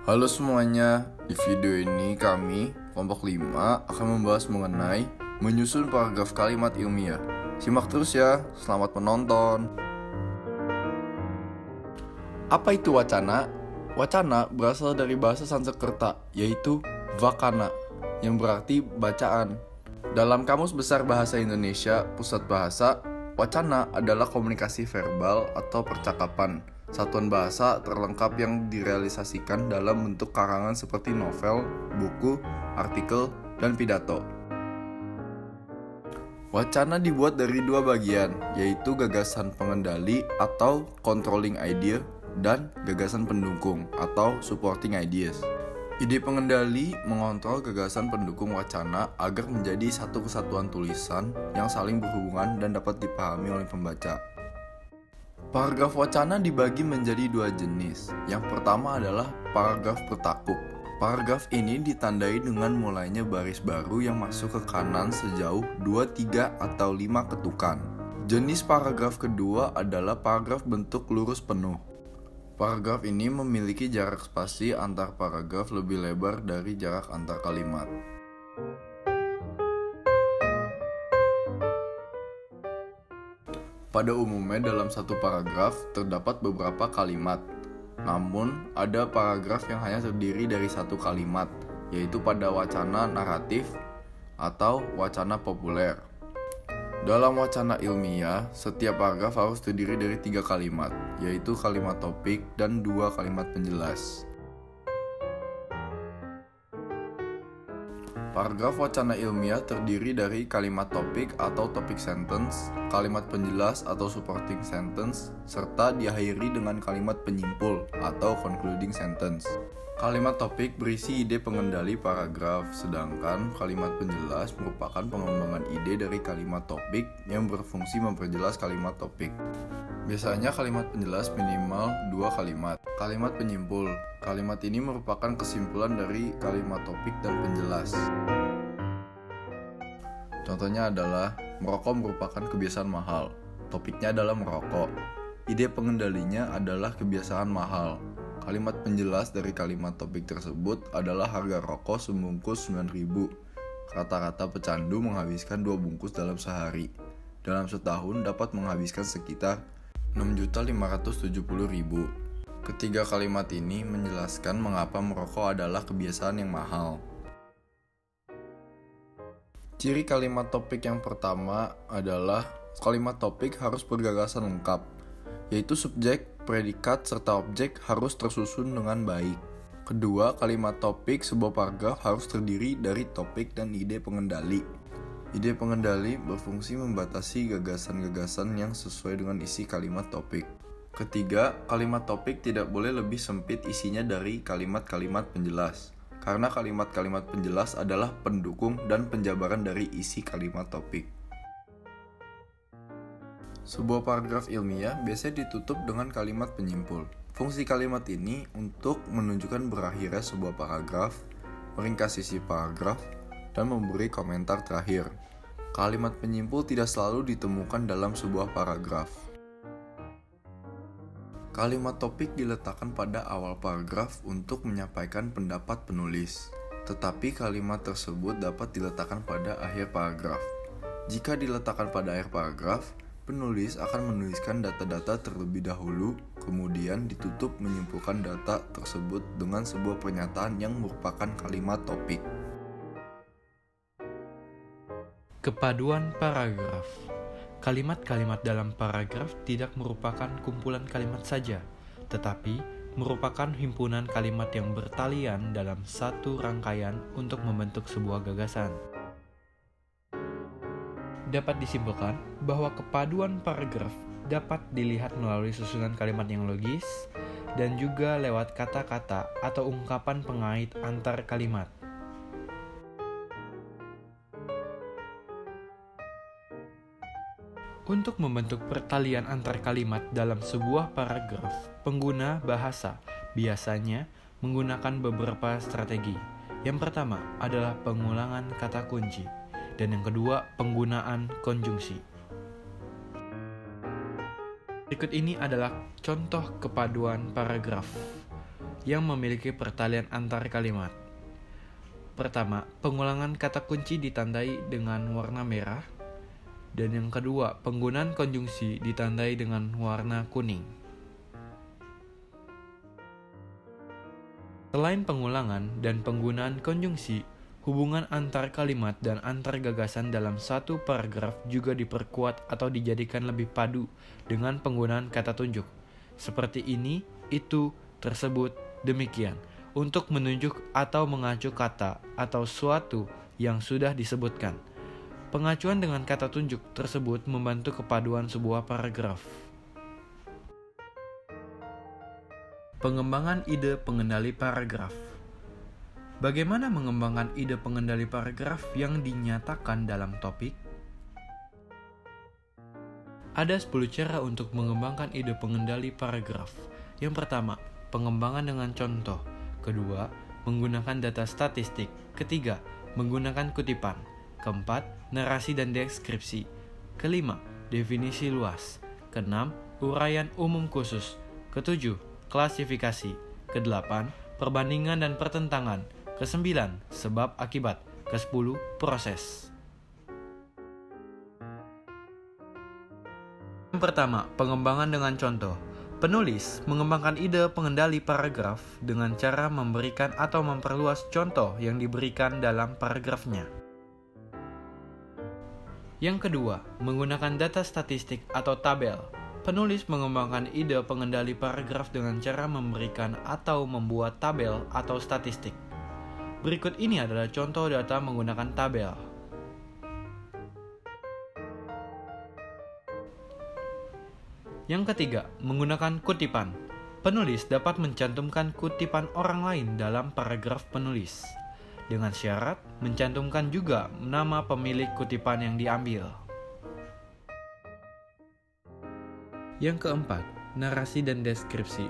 Halo semuanya, di video ini kami, kelompok 5, akan membahas mengenai menyusun paragraf kalimat ilmiah. Simak terus ya, selamat menonton. Apa itu wacana? Wacana berasal dari bahasa Sanskerta, yaitu vakana, yang berarti bacaan. Dalam Kamus Besar Bahasa Indonesia, Pusat Bahasa, wacana adalah komunikasi verbal atau percakapan, satuan bahasa terlengkap yang direalisasikan dalam bentuk karangan seperti novel, buku, artikel, dan pidato. Wacana dibuat dari dua bagian, yaitu gagasan pengendali atau controlling idea dan gagasan pendukung atau supporting ideas. Ide pengendali mengontrol gagasan pendukung wacana agar menjadi satu kesatuan tulisan yang saling berhubungan dan dapat dipahami oleh pembaca. Paragraf wacana dibagi menjadi dua jenis. Yang pertama adalah paragraf bertakuk. Paragraf ini ditandai dengan mulainya baris baru yang masuk ke kanan sejauh 2, 3, atau 5 ketukan. Jenis paragraf kedua adalah paragraf bentuk lurus penuh. Paragraf ini memiliki jarak spasi antar paragraf lebih lebar dari jarak antar kalimat. Pada umumnya dalam satu paragraf terdapat beberapa kalimat. Namun, ada paragraf yang hanya terdiri dari satu kalimat, yaitu pada wacana naratif atau wacana populer. Dalam wacana ilmiah, setiap paragraf harus terdiri dari 3 kalimat, yaitu kalimat topik dan 2 kalimat penjelas. Paragraf wacana ilmiah terdiri dari kalimat topik atau topic sentence, kalimat penjelas atau supporting sentence, serta diakhiri dengan kalimat penyimpul atau concluding sentence. Kalimat topik berisi ide pengendali paragraf, sedangkan kalimat penjelas merupakan pengembangan ide dari kalimat topik yang berfungsi memperjelas kalimat topik. Biasanya kalimat penjelas minimal 2 kalimat. Kalimat penyimpul. Kalimat ini merupakan kesimpulan dari kalimat topik dan penjelas. Contohnya adalah, merokok merupakan kebiasaan mahal. Topiknya adalah merokok. Ide pengendalinya adalah kebiasaan mahal. Kalimat penjelas dari kalimat topik tersebut adalah harga rokok sebungkus 9.000. Rata-rata pecandu menghabiskan 2 bungkus dalam sehari. Dalam setahun dapat menghabiskan sekitar 6.570.000. Ketiga kalimat ini menjelaskan mengapa merokok adalah kebiasaan yang mahal. Ciri kalimat topik yang pertama adalah kalimat topik harus bergagasan lengkap, yaitu subjek, predikat, serta objek harus tersusun dengan baik. Kedua, kalimat topik sebuah paragraf harus terdiri dari topik dan ide pengendali. Ide pengendali berfungsi membatasi gagasan-gagasan yang sesuai dengan isi kalimat topik. Ketiga, kalimat topik tidak boleh lebih sempit isinya dari kalimat-kalimat penjelas, karena kalimat-kalimat penjelas adalah pendukung dan penjabaran dari isi kalimat topik. Sebuah paragraf ilmiah biasanya ditutup dengan kalimat penyimpul. Fungsi kalimat ini untuk menunjukkan berakhirnya sebuah paragraf, meringkas isi paragraf, dan memberi komentar terakhir. Kalimat penyimpul tidak selalu ditemukan dalam sebuah paragraf. Kalimat topik diletakkan pada awal paragraf untuk menyampaikan pendapat penulis, tetapi kalimat tersebut dapat diletakkan pada akhir paragraf. Jika diletakkan pada akhir paragraf, penulis akan menuliskan data-data terlebih dahulu, kemudian ditutup menyimpulkan data tersebut dengan sebuah pernyataan yang merupakan kalimat topik. Kepaduan paragraf. Kalimat-kalimat dalam paragraf tidak merupakan kumpulan kalimat saja, tetapi merupakan himpunan kalimat yang bertalian dalam satu rangkaian untuk membentuk sebuah gagasan. Dapat disimpulkan bahwa kepaduan paragraf dapat dilihat melalui susunan kalimat yang logis dan juga lewat kata-kata atau ungkapan pengait antar kalimat. Untuk membentuk pertalian antar kalimat dalam sebuah paragraf, pengguna bahasa biasanya menggunakan beberapa strategi. Yang pertama adalah pengulangan kata kunci, dan yang kedua penggunaan konjungsi. Berikut ini adalah contoh kepaduan paragraf. yang memiliki pertalian antar kalimat. Pertama, pengulangan kata kunci ditandai dengan warna merah. Dan yang kedua, penggunaan konjungsi ditandai dengan warna kuning. Selain pengulangan dan penggunaan konjungsi, hubungan antar kalimat dan antar gagasan dalam satu paragraf juga diperkuat atau dijadikan lebih padu dengan penggunaan kata tunjuk. Seperti ini, itu, tersebut, demikian, untuk menunjuk atau mengacu kata atau suatu yang sudah disebutkan. Pengacuan dengan kata tunjuk tersebut membantu kepaduan sebuah paragraf. Pengembangan ide pengendali paragraf. Bagaimana mengembangkan ide pengendali paragraf yang dinyatakan dalam topik? Ada 10 cara untuk mengembangkan ide pengendali paragraf. Yang pertama, pengembangan dengan contoh. Kedua, menggunakan data statistik. Ketiga, menggunakan kutipan. Keempat, narasi dan deskripsi. Kelima, definisi luas. Keenam, uraian umum khusus. Ketujuh, klasifikasi. Kedelapan, perbandingan dan pertentangan. Kesembilan, sebab akibat. Kesepuluh, proses. Yang pertama, pengembangan dengan contoh. Penulis mengembangkan ide pengendali paragraf dengan cara memberikan atau memperluas contoh yang diberikan dalam paragrafnya. Yang kedua, menggunakan data statistik atau tabel. Penulis mengembangkan ide pengendali paragraf dengan cara memberikan atau membuat tabel atau statistik. Berikut ini adalah contoh data menggunakan tabel. Yang ketiga, menggunakan kutipan. Penulis dapat mencantumkan kutipan orang lain dalam paragraf penulis. Dengan syarat, mencantumkan juga nama pemilik kutipan yang diambil. Yang keempat, narasi dan deskripsi.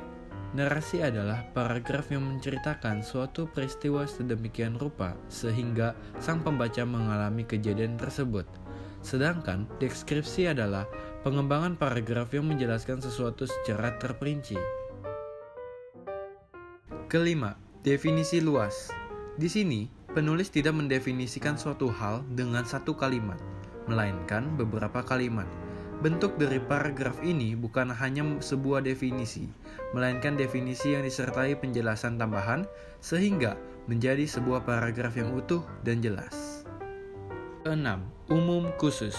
Narasi adalah paragraf yang menceritakan suatu peristiwa sedemikian rupa sehingga sang pembaca mengalami kejadian tersebut. Sedangkan deskripsi adalah pengembangan paragraf yang menjelaskan sesuatu secara terperinci. Kelima, definisi luas. Di sini, penulis tidak mendefinisikan suatu hal dengan satu kalimat, melainkan beberapa kalimat. Bentuk dari paragraf ini bukan hanya sebuah definisi, melainkan definisi yang disertai penjelasan tambahan, sehingga menjadi sebuah paragraf yang utuh dan jelas. Keenam, umum khusus.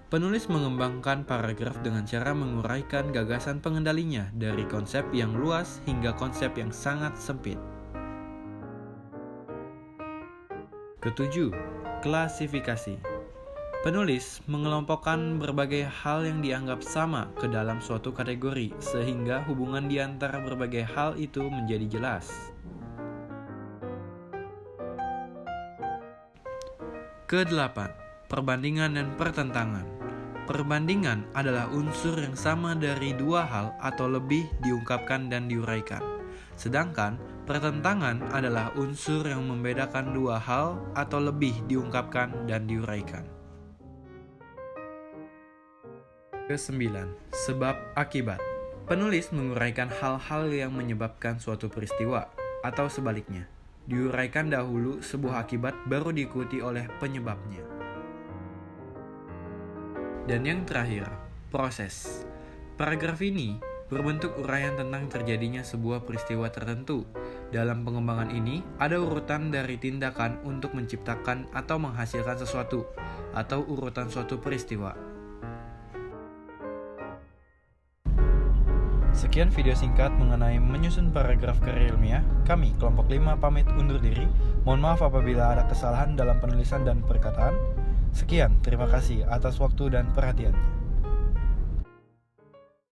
Penulis mengembangkan paragraf dengan cara menguraikan gagasan pengendalinya dari konsep yang luas hingga konsep yang sangat sempit. Ketujuh, klasifikasi. Penulis mengelompokkan berbagai hal yang dianggap sama ke dalam suatu kategori sehingga hubungan di antara berbagai hal itu menjadi jelas. Kedelapan, perbandingan dan pertentangan. Perbandingan adalah unsur yang sama dari dua hal atau lebih diungkapkan dan diuraikan. Sedangkan pertentangan adalah unsur yang membedakan dua hal atau lebih diungkapkan dan diuraikan. Kesembilan, sebab akibat. Penulis menguraikan hal-hal yang menyebabkan suatu peristiwa atau sebaliknya. Diuraikan dahulu sebuah akibat baru diikuti oleh penyebabnya. Dan yang terakhir, proses. Paragraf ini berbentuk uraian tentang terjadinya sebuah peristiwa tertentu. Dalam pengembangan ini, ada urutan dari tindakan untuk menciptakan atau menghasilkan sesuatu, atau urutan suatu peristiwa. Sekian video singkat mengenai menyusun paragraf karya ilmiah. Kami, kelompok 5, pamit undur diri. Mohon maaf apabila ada kesalahan dalam penulisan dan perkataan. Sekian, terima kasih atas waktu dan perhatiannya.